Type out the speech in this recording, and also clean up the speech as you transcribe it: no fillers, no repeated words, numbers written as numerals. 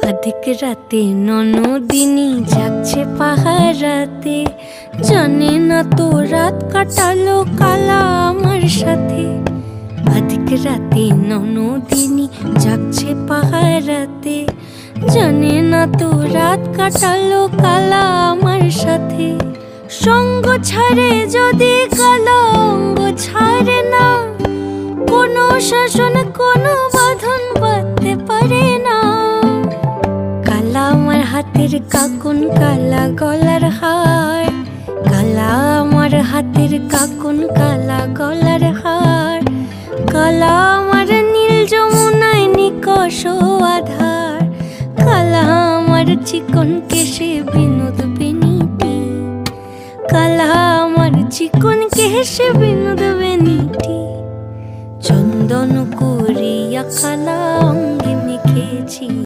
अधिक राते ননদিনী যাচ্ছে পাহারাতে, জানে না তো রাত কাটালো কালা আমার সাথে। अधिक রাতে ননদিনী যাচ্ছে পাহারাতে, জানে না তো রাত কাটালো কালা আমার সাথে। সঙ্গ ছাড়ে যদি কালা অঙ্গ ছাড়ে না, কোনো শাসন কোনো বাঁধন বাঁধতে পারে না। কালা আমার হাতের কাকুন কালা গলার হার, কালা আমার হাতের কাকুন কালা গলার হার। কালা আমার নীল যমুনায় নিকষ আধার, কালা আমার চিকন কেশে বিনোদ বেনিটি, কালা আমার চিকন কেশে বিনোদ বেনিটি। চন্দন করিয়া কালা অঙ্গে মেখেছি।